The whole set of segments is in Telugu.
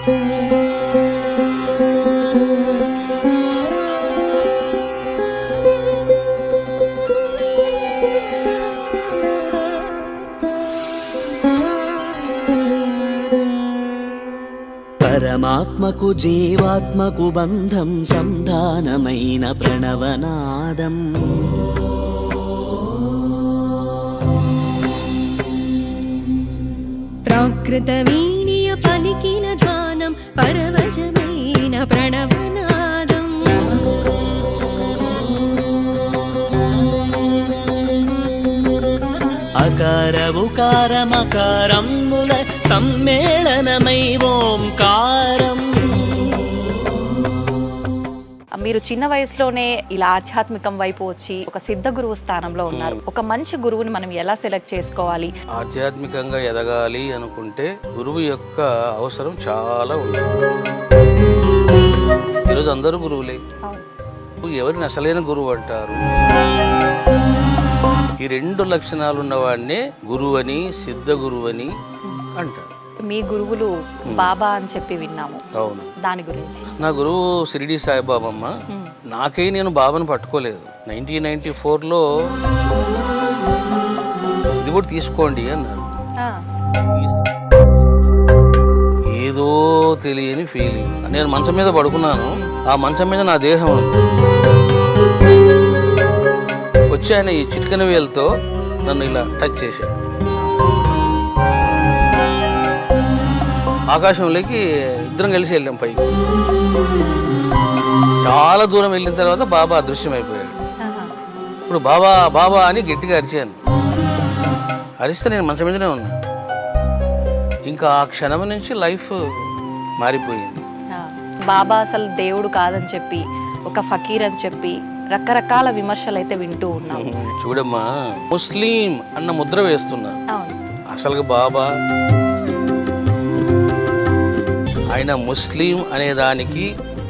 పరమాత్మకు జీవాత్మకు బంధం సంధానమైన ప్రణవనాదం. ప్రాకృత వీణియ పలికిన ధ్వానం పరవశమైన ప్రణవనాదం. అకార ఉకార మకారముల సమ్మేళనమై ఓంకారం. మీరు చిన్న వయసులోనే ఇలా ఆధ్యాత్మికం వైపు వచ్చి ఒక సిద్ధ గురువు స్థానంలో ఉన్నారు. ఒక మంచి గురువుని మనం ఎలా సెలెక్ట్ చేసుకోవాలి? ఆధ్యాత్మికంగా ఎదగాలి అనుకుంటే గురువు యొక్క అవసరం చాలా ఉంది. ఈరోజు అందరూ గురువులే. ఎవరిని అసలైన గురువు అంటారు? ఈ రెండు లక్షణాలు ఉన్నవాడినే గురువు అని, సిద్ధ గురువు అని అంటారు. మీ గురువులు బాబా అని చెప్పి విన్నాము. అవును. దాని గురించి? నా గురువు షిరిడి సాయిబాబమ్మ. నాకై నేను బాబాను పట్టుకోలేదు. 1994లో ఇది కూడా తీసుకోండి అన్నారు. ఏదో తెలియని ఫీలింగ్. నేను మంచం మీద పడుకున్నాను. ఆ మంచం మీద నా దేహం ఉంది. వచ్చి ఆయన ఈ చిటికెన వేలతో నన్ను ఇలా టచ్ చేశాడు. ఆకాశంలోకి ఇద్దరం కలిసి వెళ్ళాం పైకి. చాలా దూరం వెళ్ళిన తర్వాత బాబా అదృశ్యమైపోయాడు. ఇప్పుడు బాబా బాబా అని గట్టిగా అరిచాను. అరిస్తే నేను మంచం మీదనే ఉన్నా. ఇంకా ఆ క్షణం నుంచి లైఫ్ మారిపోయింది. బాబా అసలు దేవుడు కాదని చెప్పి, ఒక ఫకీర్ అని చెప్పి రకరకాల విమర్శలు అయితే వింటూ ఉన్నాం. చూడమ్మా, ముస్లిం అన్న ముద్ర వేస్తున్నారు. అసలు బాబా ఆయన ముస్లిం అనే దానికి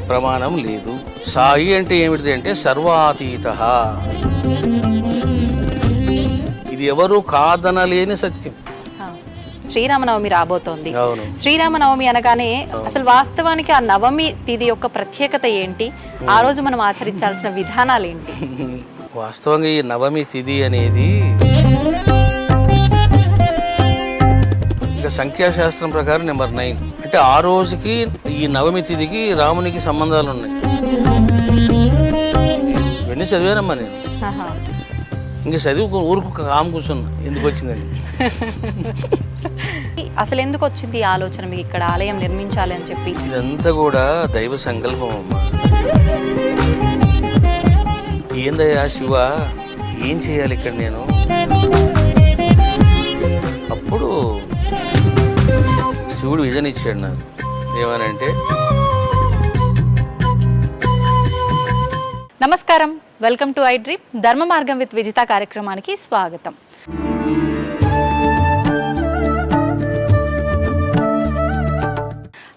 ప్రమాణం లేదు. సాయి అంటే ఏమిటి అంటే సర్వాతీత. ఇది ఎవరు కాదనలేని సత్యం. శ్రీరామనవమి రాబోతోంది. శ్రీరామనవమి అనగానే అసలు వాస్తవానికి ఆ నవమి తిథి యొక్క ప్రత్యేకత ఏంటి? ఆ రోజు మనం ఆచరించాల్సిన విధానాలు ఏంటి? వాస్తవంగా ఈ నవమి తిథి అనేది సంఖ్యాశాస్త్రం ప్రకారం నెంబర్ 9. అంటే ఆ రోజుకి ఈ నవమి తిథికి రామునికి సంబంధాలు ఉన్నాయి. ఇవన్నీ చదివానమ్మా నేను. ఇంకా చదివి ఊరుకు కాము కూర్చున్నా. ఎందుకు వచ్చిందని. అసలు ఎందుకు వచ్చింది ఈ ఆలోచన మీకు ఇక్కడ ఆలయం నిర్మించాలి అని చెప్పి? ఇదంతా కూడా దైవ సంకల్పం అమ్మా. ఏందయ్యా శివ, ఏం చేయాలి ఇక్కడ నేను? అప్పుడు శివుడు విజన్ ఇచ్చాడు నాకు. ఏమనంటే, నమస్కారం, వెల్కమ్ టు ఐ డ్రీమ్. ధర్మ మార్గం విత్ విజిత కార్యక్రమానికి స్వాగతం.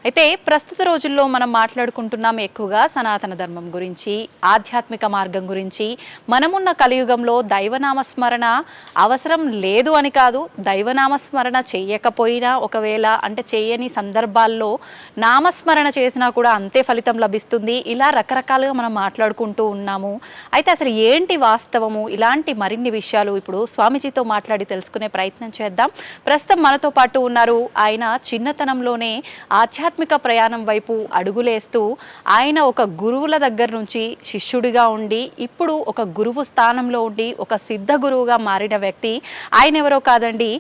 అయితే ప్రస్తుత రోజుల్లో మనం మాట్లాడుకుంటున్నాం ఎక్కువగా సనాతన ధర్మం గురించి, ఆధ్యాత్మిక మార్గం గురించి. మనమున్న కలియుగంలో దైవనామస్మరణ అవసరం లేదు అని కాదు, దైవనామస్మరణ చేయకపోయినా ఒకవేళ అంటే చేయని సందర్భాల్లో నామస్మరణ చేసినా కూడా అంతే ఫలితం లభిస్తుంది. ఇలా రకరకాలుగా మనం మాట్లాడుకుంటూ ఉన్నాము. అయితే అసలు ఏంటి వాస్తవము? ఇలాంటి మరిన్ని విషయాలు ఇప్పుడు స్వామీజీతో మాట్లాడి తెలుసుకునే ప్రయత్నం చేద్దాం. ప్రస్తుతం మనతో పాటు ఉన్నారు. ఆయన చిన్నతనంలోనే ఆధ్యాత్మిక ప్రయాణం వైపు అడుగులేస్తూ ఆయన ఒక గురువుల దగ్గర నుంచి శిష్యుడిగా ఉండి ఇప్పుడు ఒక గురువు స్థానంలో ఉండి ఒక సిద్ధ గురువుగా మారిన వ్యక్తి. ఆయన ఎవరో కాదండి,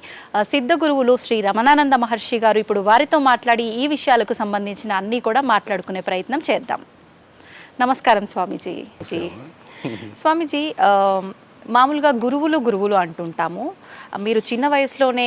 సిద్ధ గురువులు శ్రీ రమణానంద మహర్షి గారు. ఇప్పుడు వారితో మాట్లాడి ఈ విషయాలకు సంబంధించిన అన్నీ కూడా మాట్లాడుకునే ప్రయత్నం చేద్దాం. నమస్కారం స్వామీజీ. స్వామీజీ, మామూలుగా గురువులు అంటుంటాము. మీరు చిన్న వయసులోనే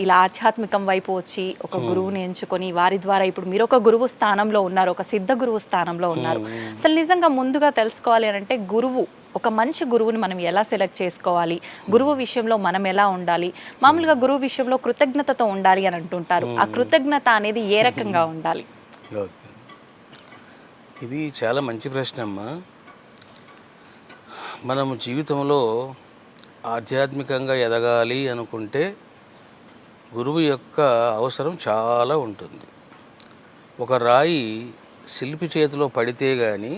ఇలా ఆధ్యాత్మికం వైపు వచ్చి ఒక గురువుని ఎంచుకొని వారి ద్వారా ఇప్పుడు మీరు ఒక గురువు స్థానంలో ఉన్నారు, ఒక సిద్ధ గురువు స్థానంలో ఉన్నారు. అసలు నిజంగా ముందుగా తెలుసుకోవాలి అని అంటే గురువు, ఒక మంచి గురువుని మనం ఎలా సెలెక్ట్ చేసుకోవాలి? గురువు విషయంలో మనం ఎలా ఉండాలి? మామూలుగా గురువు విషయంలో కృతజ్ఞతతో ఉండాలి అని అంటుంటారు. ఆ కృతజ్ఞత అనేది ఏ రకంగా ఉండాలి? ఇది చాలా మంచి ప్రశ్న అమ్మా. మనము జీవితంలో ఆధ్యాత్మికంగా ఎదగాలి అనుకుంటే గురువు యొక్క అవసరం చాలా ఉంటుంది. ఒక రాయి శిల్పి చేతిలో పడితే కానీ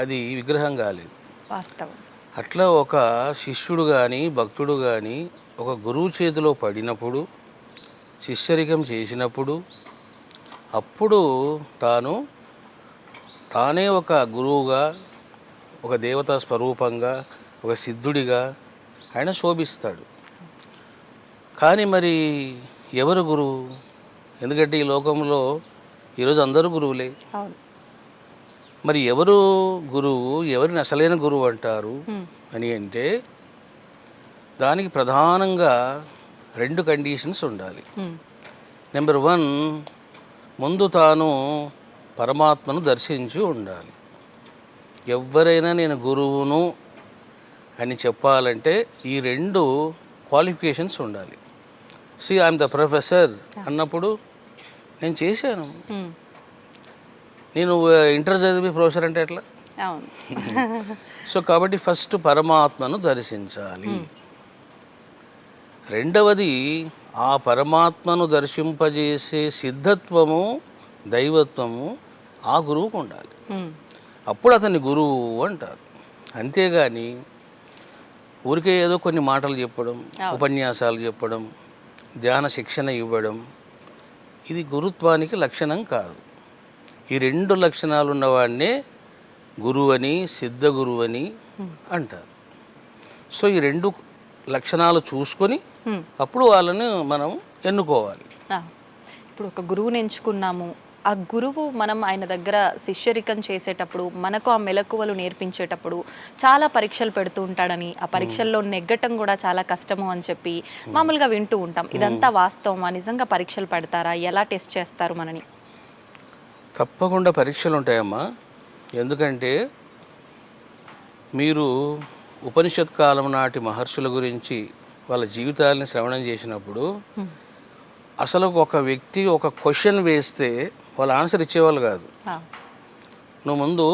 అది విగ్రహం కాలేదు. వాస్తవం. అట్లా ఒక శిష్యుడు కానీ భక్తుడు కానీ ఒక గురువు చేతిలో పడినప్పుడు, శిష్యరికం చేసినప్పుడు, అప్పుడు తానే ఒక గురువుగా, ఒక దేవతా స్వరూపంగా, ఒక సిద్ధుడిగా ఆయన శోభిస్తాడు. కానీ మరి ఎవరు గురువు? ఎందుకంటే ఈ లోకంలో ఈరోజు అందరూ గురువులే. అవును. మరి ఎవరు గురువు, ఎవరిని అసలైన గురువు అంటారు అని అంటే దానికి ప్రధానంగా 2 కండిషన్స్ ఉండాలి. నెంబర్ 1, ముందు తాను పరమాత్మను దర్శించి ఉండాలి. ఎవరైనా నేను గురువును అని చెప్పాలంటే ఈ 2 క్వాలిఫికేషన్స్ ఉండాలి. ఐఎమ్ ద ప్రొఫెసర్ అన్నప్పుడు నేను చేశాను. నేను ఇంటర్ చదివి ప్రొఫెసర్ అంటే ఎట్లా? అవును. సో కాబట్టి ఫస్ట్ పరమాత్మను దర్శించాలి. రెండవది ఆ పరమాత్మను దర్శింపజేసే సిద్ధత్వము, దైవత్వము ఆ గురువుకు ఉండాలి. అప్పుడు అతన్ని గురువు అంటారు. అంతేగాని ఊరికే ఏదో కొన్ని మాటలు చెప్పడం, ఉపన్యాసాలు చెప్పడం, ధ్యాన శిక్షణ ఇవ్వడం ఇది గురుత్వానికి లక్షణం కాదు. ఈ 2 లక్షణాలు ఉన్నవాడినే గురువని, సిద్ధ గురువని అంటారు. సో ఈ 2 లక్షణాలు చూసుకొని అప్పుడు వాళ్ళని మనం ఎన్నుకోవాలి. ఇప్పుడు ఒక గురువుని ఎంచుకున్నాము, ఆ గురువు మనం ఆయన దగ్గర శిష్యరికం చేసేటప్పుడు మనకు ఆ మెలకువలు నేర్పించేటప్పుడు చాలా పరీక్షలు పెడుతూ ఉంటాడని, ఆ పరీక్షల్లో నెగ్గటం కూడా చాలా కష్టము అని చెప్పి మామూలుగా వింటూ ఉంటాం. ఇదంతా వాస్తవమా? నిజంగా పరీక్షలు పెడతారా? ఎలా టెస్ట్ చేస్తారు మనని? తప్పకుండా పరీక్షలు ఉంటాయమ్మా. ఎందుకంటే మీరు ఉపనిషత్ కాలం నాటి మహర్షుల గురించి వాళ్ళ జీవితాలని శ్రవణం చేసినప్పుడు అసలు ఒక వ్యక్తి ఒక క్వశ్చన్ వేస్తే వాళ్ళు ఆన్సర్ ఇచ్చేవాళ్ళు కాదు. నువ్వు ముందు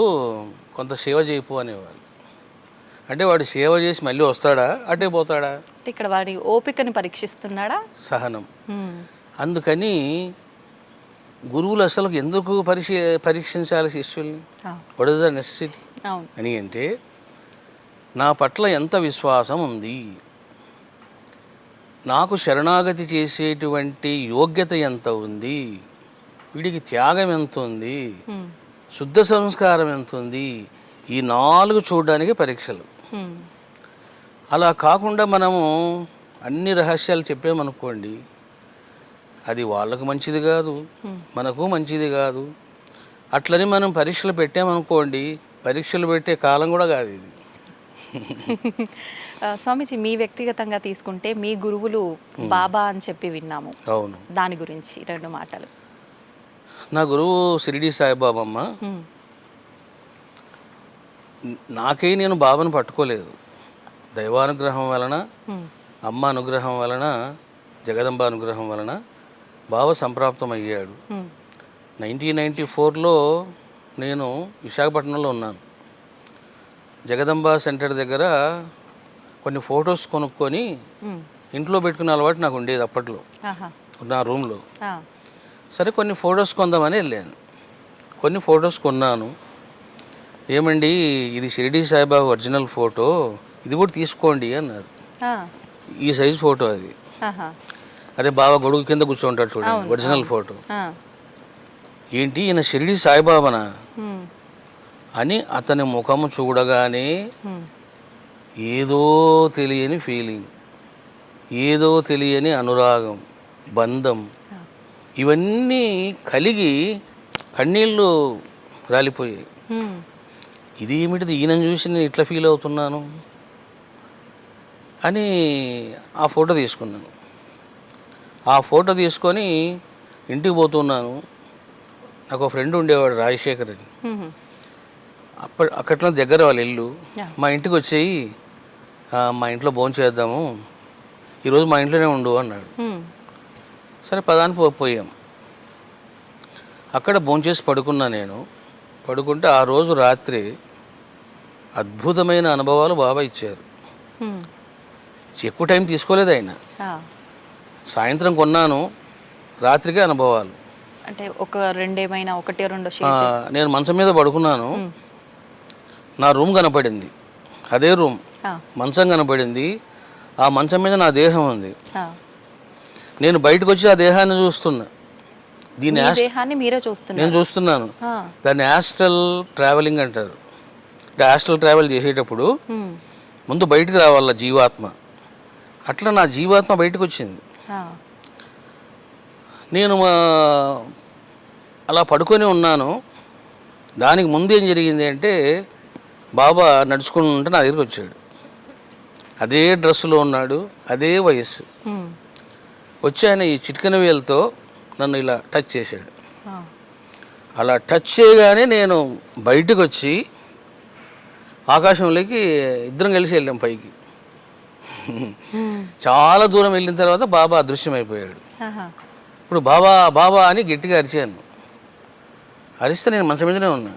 కొంత సేవ చేయపు అనేవాళ్ళు. అంటే వాడు సేవ చేసి మళ్ళీ వస్తాడా, అటే పోతాడా? ఇక్కడ వాడి ఓపికని పరీక్షిస్తున్నాడా? సహనం. అందుకని గురువులు అసలు ఎందుకు పరీక్షించాలి శిష్యుల్ని? వాట్ ఇస్ ద నెసెసిటీ అని అంటే నా పట్ల ఎంత విశ్వాసం ఉంది, నాకు శరణాగతి చేసేటువంటి యోగ్యత ఎంత ఉంది, వీడికి త్యాగం ఎంత ఉంది, శుద్ధ సంస్కారం ఎంత ఉంది, ఈ 4 చూడడానికి పరీక్షలు. అలా కాకుండా మనము అన్ని రహస్యాలు చెప్పామనుకోండి, అది వాళ్ళకు మంచిది కాదు, మనకు మంచిది కాదు. అట్లని మనం పరీక్షలు పెట్టామనుకోండి, పరీక్షలు పెట్టే కాలం కూడా కాదు ఇది. స్వామీజీ, మీ వ్యక్తిగతంగా తీసుకుంటే మీ గురువులు బాబా అని చెప్పి విన్నాము. అవును. దాని గురించి 2 మాటలు. నా గురువు షిరిడి సాయిబాబమ్మ. నేను బాబాను పట్టుకోలేదు. దైవానుగ్రహం వలన, అమ్మ అనుగ్రహం వలన, జగదంబ అనుగ్రహం వలన బాబా సంప్రాప్తం అయ్యాడు. 1994లో నేను విశాఖపట్నంలో ఉన్నాను. జగదంబ సెంటర్ దగ్గర కొన్ని ఫొటోస్ కొనుక్కొని ఇంట్లో పెట్టుకునే అలవాటు నాకు ఉండేది అప్పట్లో, నా రూమ్లో. సరే కొన్ని ఫొటోస్ కొందామని వెళ్ళాను. కొన్ని ఫొటోస్ కొన్నాను. ఏమండి, ఇది షిరిడి సాయిబాబా ఒరిజినల్ ఫోటో, ఇది కూడా తీసుకోండి అన్నారు. ఈ సైజు ఫోటో అది. అదే బాబా గొడుగు కింద కూర్చోంటాడు చూడండి, ఒరిజినల్ ఫోటో. ఏంటి ఈయన షిరిడి సాయిబాబానా అని అతని ముఖము చూడగానే ఏదో తెలియని ఫీలింగ్, ఏదో తెలియని అనురాగం, బంధం, ఇవన్నీ కలిగి కన్నీళ్ళు రాలిపోయాయి. ఇది ఏమిటిది, ఈయనను చూసి నేను ఇట్లా ఫీల్ అవుతున్నాను అని ఆ ఫోటో తీసుకున్నాను. ఆ ఫోటో తీసుకొని ఇంటికి పోతున్నాను. నాకు ఒక ఫ్రెండ్ ఉండేవాడు, రాజశేఖర్ అని. అక్కట్లో దగ్గర వాళ్ళ ఇల్లు. మా ఇంటికి వచ్చేయి, మా ఇంట్లో భోజనం చేద్దాము, ఈరోజు మా ఇంట్లోనే ఉండు అన్నాడు. సరే పదానికి పోయాం. అక్కడ భోజనం చేసి పడుకున్నా. నేను పడుకుంటే ఆ రోజు రాత్రి అద్భుతమైన అనుభవాలు బాబా ఇచ్చారు. ఎక్కువ టైం తీసుకోలేదు ఆయన. సాయంత్రం కొన్నాను, రాత్రికే అనుభవాలు. అంటే ఒక రెండేమైనా ఒకటి రెండో నేను మంచం మీద పడుకున్నాను, నా రూమ్ కనపడింది, అదే రూమ్, మంచం కనపడింది, ఆ మంచం మీద నా దేహం ఉంది. నేను బయటకు వచ్చి ఆ దేహాన్ని చూస్తున్నా. దేహాన్ని మీరే చూస్తున్నారు? నేను చూస్తున్నాను. దాన్ని యాస్ట్రల్ ట్రావెలింగ్ అంటారు. యాస్ట్రల్ ట్రావెల్ చేసేటప్పుడు ముందు బయటకు రావాల జీవాత్మ. అట్లా నా జీవాత్మ బయటకు వచ్చింది. నేను అలా పడుకొని ఉన్నాను. దానికి ముందు ఏం జరిగింది అంటే బాబా నడుచుకుంటూ నా దగ్గరికి వచ్చాడు. అదే డ్రెస్సులో ఉన్నాడు, అదే వయస్సు. వచ్చి ఆయన ఈ చిటికెన వేలతో నన్ను ఇలా టచ్ చేశాడు. అలా టచ్ చేయగానే నేను బయటకు వచ్చి ఆకాశంలోకి ఇద్దరం కలిసి వెళ్ళాం పైకి. చాలా దూరం వెళ్ళిన తర్వాత బాబా అదృశ్యమైపోయాడు. ఇప్పుడు బాబా బాబా అని గట్టిగా అరిచాను. అరిస్తే నేను మంచం మీదనే ఉన్నా.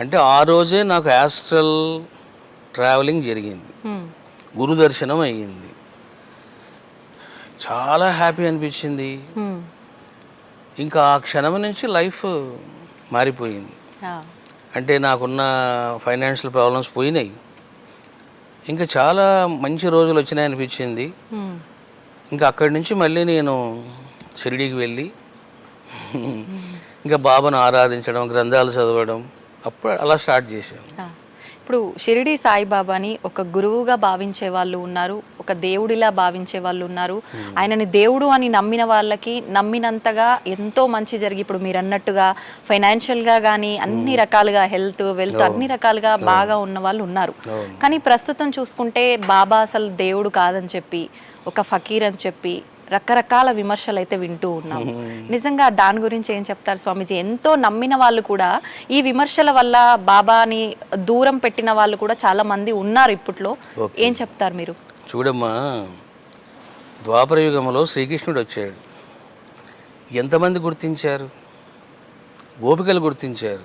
అంటే ఆ రోజే నాకు యాస్ట్రల్ ట్రావెలింగ్ జరిగింది, గురు దర్శనం అయ్యింది. చాలా హ్యాపీ అనిపించింది. ఇంకా ఆ క్షణం నుంచి లైఫ్ మారిపోయింది. అంటే నాకున్న ఫైనాన్షియల్ ప్రాబ్లమ్స్ పోయినాయి. ఇంకా చాలా మంచి రోజులు వచ్చినాయి అనిపించింది. ఇంకా అక్కడి నుంచి మళ్ళీ నేను షిరిడీకి వెళ్ళి ఇంకా బాబాను ఆరాధించడం, గ్రంథాలు చదవడం, అప్పుడు అలా స్టార్ట్ చేశాను. ఇప్పుడు షిరిడి సాయిబాబాని ఒక గురువుగా భావించే వాళ్ళు ఉన్నారు, ఒక దేవుడిలా భావించే వాళ్ళు ఉన్నారు. ఆయనని దేవుడు అని నమ్మిన వాళ్ళకి నమ్మినంతగా ఎంతో మంచి జరిగి, ఇప్పుడు మీరు అన్నట్టుగా ఫైనాన్షియల్గా కానీ అన్ని రకాలుగా హెల్త్ వెల్త్ అన్ని రకాలుగా బాగా ఉన్న వాళ్ళు ఉన్నారు. కానీ ప్రస్తుతం చూసుకుంటే బాబా అసలు దేవుడు కాదని చెప్పి, ఒక ఫకీర్ అని చెప్పి రకరకాల విమర్శలు అయితే వింటూ ఉన్నాం. నిజంగా దాని గురించి ఏం చెప్తారు స్వామీజీ? ఎంతో నమ్మిన వాళ్ళు కూడా ఈ విమర్శల వల్ల బాబాని దూరం పెట్టిన వాళ్ళు కూడా చాలా మంది ఉన్నారు ఇప్పట్లో. ఏం చెప్తారు మీరు? చూడమ్మా, ద్వాపర యుగంలో శ్రీకృష్ణుడు వచ్చాడు. ఎంతమంది గుర్తించారు? గోపికలు గుర్తించారు.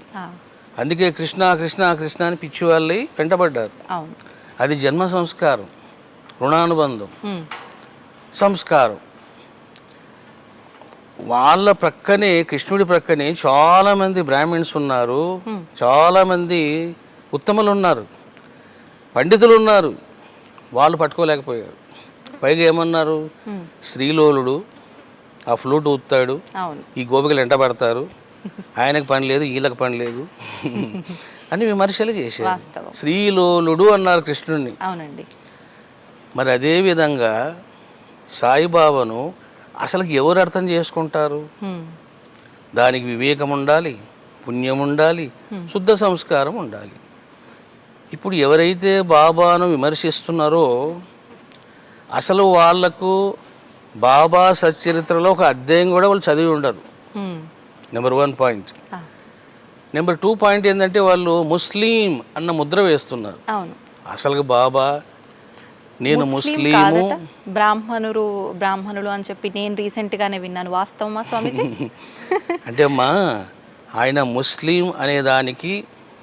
అందుకే కృష్ణ కృష్ణ కృష్ణ అని పిచ్చి వాళ్ళై వెంటబడ్డారు. అది జన్మ సంస్కారం, రుణానుబంధం, సంస్కారం. వాళ్ళ ప్రక్కనే, కృష్ణుడి ప్రక్కనే చాలామంది బ్రాహ్మిన్స్ ఉన్నారు, చాలామంది ఉత్తములు ఉన్నారు, పండితులు ఉన్నారు. వాళ్ళు పట్టుకోలేకపోయారు. పైగా ఏమన్నారు? శ్రీలోలుడు ఆ ఫ్లూట్ ఊతాడు, ఈ గోపికలు ఎంట పడతారు, ఆయనకు పని లేదు, వీళ్ళకి పని లేదు అని విమర్శలు చేశారు. శ్రీలోలుడు అన్నారు కృష్ణుడిని. మరి అదేవిధంగా సాయిబాబాను అసలు ఎవరు అర్థం చేసుకుంటారు? దానికి వివేకం ఉండాలి, పుణ్యం ఉండాలి, శుద్ధ సంస్కారం ఉండాలి. ఇప్పుడు ఎవరైతే బాబాను విమర్శిస్తున్నారో అసలు వాళ్లకు బాబా సచ్చరిత్రలో ఒక అధ్యాయం కూడా వాళ్ళు చదివి ఉండరు. Number 1 point. నెంబర్ 2 పాయింట్ ఏంటంటే వాళ్ళు ముస్లిం అన్న ముద్ర వేస్తున్నారు. అసలు బాబా నేను ముస్లిము, బ్రాహ్మణులు అని చెప్పి నేను రీసెంట్ గానే విన్నాను. వాస్తవమా స్వామీజీ? అంటే అమ్మా, ఆయన ముస్లిం అనే దానికి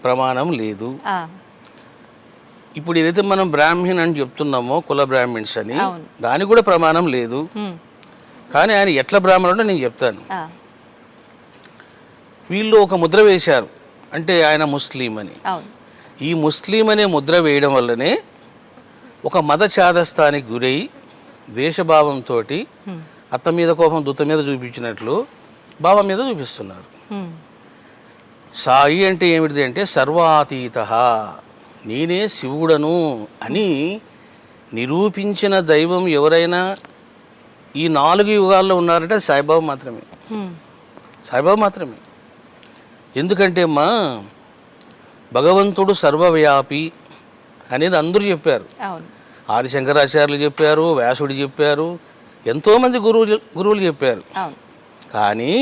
ప్రమాణం లేదు. ఇప్పుడు ఏదైతే మనం బ్రాహ్మణ్ అని చెప్తున్నామో, కుల బ్రాహ్మిన్స్ అని, దానికి కూడా ప్రమాణం లేదు. కానీ ఆయన ఎట్లా బ్రాహ్మణుడో నేను చెప్తాను. వీళ్ళు ఒక ముద్ర వేశారు, అంటే ఆయన ముస్లిం అని. ఈ ముస్లిం అనే ముద్ర వేయడం వల్లనే ఒక మత ఛాదస్థానికి గురై ద్వేషభావంతో అత్త మీద కోపం దుత్త మీద చూపించినట్లు బాబా మీద చూపిస్తున్నారు. సాయి అంటే ఏమిటిది అంటే సర్వాతీత, నేనే శివుడను అని నిరూపించిన దైవం ఎవరైనా ఈ 4 యుగాల్లో ఉన్నారంటే సాయిబాబా మాత్రమే. సాయిబాబా మాత్రమే. ఎందుకంటే అమ్మా, భగవంతుడు సర్వవ్యాపి అనేది అందరూ చెప్పారు. ఆదిశంకరాచార్యులు చెప్పారు, వ్యాసుడు చెప్పారు, ఎంతోమంది గురువులు చెప్పారు. కానీ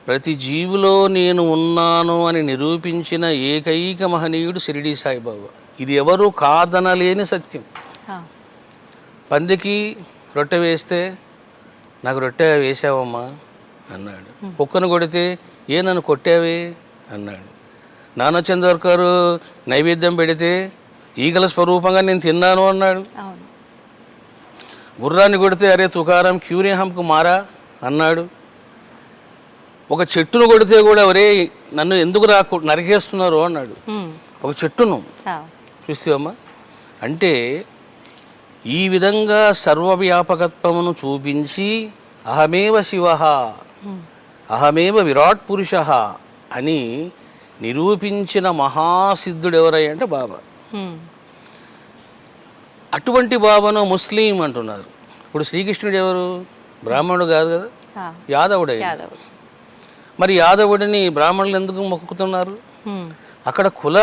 ప్రతి జీవిలో నేను ఉన్నాను అని నిరూపించిన ఏకైక మహనీయుడు షిరిడి సాయిబాబా. ఇది ఎవరు కాదనలేని సత్యం. పందికి రొట్టె వేస్తే నాకు రొట్టె వేసావమ్మా అన్నాడు. కుక్కను కొడితే ఏ నన్ను కొట్టావే అన్నాడు. నానచందోర్కరు నైవేద్యం పెడితే ఈగల స్వరూపంగా నేను తిన్నాను అన్నాడు. గుర్రాన్ని కొడితే అరే తుకారం క్యూరే హంకు మారా అన్నాడు. ఒక చెట్టును కొడితే కూడా ఒరే నన్ను ఎందుకు నరికేస్తున్నారు అన్నాడు. ఒక చెట్టును చూసావమ్మా. అంటే ఈ విధంగా సర్వవ్యాపకత్వమును చూపించి అహమేవ శివ అహమేవ విరాట్ పురుష అని నిరూపించిన మహాసిద్ధుడు ఎవరయ్య అంటే బాబా. అటువంటి బాబాను ముస్లిం అంటున్నారు. ఇప్పుడు శ్రీకృష్ణుడు ఎవరు? బ్రాహ్మణుడు కాదు కదా, యాదవుడు. మరి యాదవుడిని బ్రాహ్మణులు ఎందుకు మొక్కుతున్నారు? అక్కడ కుల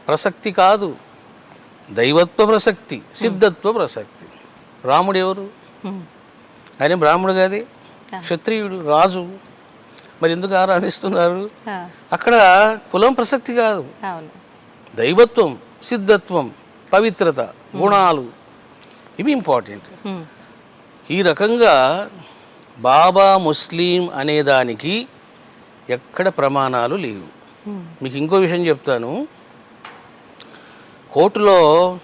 ప్రసక్తి కాదు, దైవత్వ ప్రసక్తి, సిద్ధత్వ ప్రసక్తి. రాముడు ఎవరు? ఆయన బ్రాహ్మణుడు కాదే, క్షత్రియుడు, రాజు. మరి ఎందుకు ఆరాధిస్తున్నారు? అక్కడ కులం ప్రసక్తి కాదు, దైవత్వం, సిద్ధత్వం, పవిత్రత, గుణాలు, ఇవి ఇంపార్టెంట్. ఈ రకంగా బాబా ముస్లిం అనేదానికి ఎక్కడ ప్రమాణాలు లేవు. మీకు ఇంకో విషయం చెప్తాను. కోర్టులో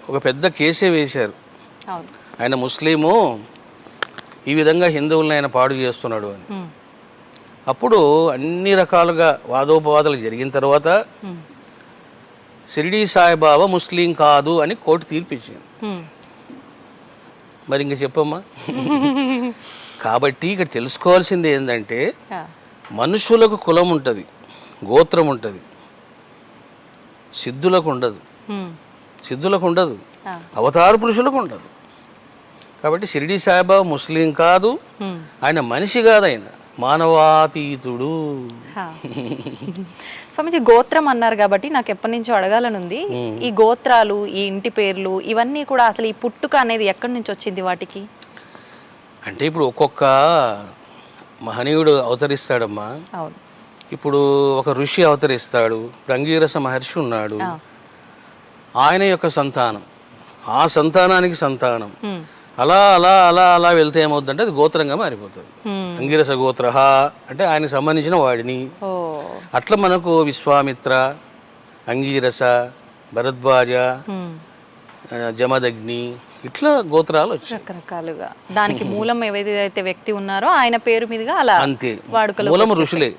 ఒక పెద్ద కేసే వేశారు. ఆయన ముస్లిము, ఈ విధంగా హిందువులను ఆయన పాడు చేస్తున్నాడు అని. అప్పుడు అన్ని రకాలుగా వాదోపవాదాలు జరిగిన తర్వాత షిరిడీ సాయిబాబా ముస్లిం కాదు అని కోర్టు తీర్పిచ్చింది. మరి ఇంక చెప్పమ్మా. కాబట్టి ఇక్కడ తెలుసుకోవాల్సింది ఏంటంటే మనుషులకు కులం ఉంటుంది, గోత్రం ఉంటుంది, సిద్ధులకు ఉండదు. సిద్ధులకు ఉండదు, అవతార పురుషులకు ఉండదు. కాబట్టి షిరిడీ సాయిబాబా ముస్లిం కాదు, ఆయన మనిషి కాదు, ఆయన మానవాతీతుడు. స్వామిజీ గోత్రం అన్నారు కాబట్టి నాకు ఎప్పటి నుంచో అడగాలని ఉంది. ఈ గోత్రాలు, ఈ ఇంటి పేర్లు, ఇవన్నీ కూడా అసలు ఈ పుట్టుక అనేది ఎక్కడి నుంచి వచ్చింది వాటికి? అంటే ఇప్పుడు ఒక్కొక్క మహనీయుడు అవతరిస్తాడమ్మా. ఇప్పుడు ఒక ఋషి అవతరిస్తాడు, అంగీరస మహర్షి ఉన్నాడు, ఆయన యొక్క సంతానం, ఆ సంతానానికి సంతానం, అలా అలా అలా అలా వెళ్తే ఏమవుతుందంటే అది గోత్రంగా మారిపోతుంది. అంగీరస గోత్ర అంటే ఆయనకు సంబంధించిన వాడిని. అట్లా మనకు విశ్వామిత్ర, అంగీరస, భరద్వాజ, జమదగ్ని, ఇట్లా గోత్రాలు వచ్చాయి రకరకాలుగా. దానికి మూలం ఏదైతే వ్యక్తి ఉన్నారో ఆయన పేరు మీదుగా అలా అంతే, వాడుకలో మూలం ఋషులే.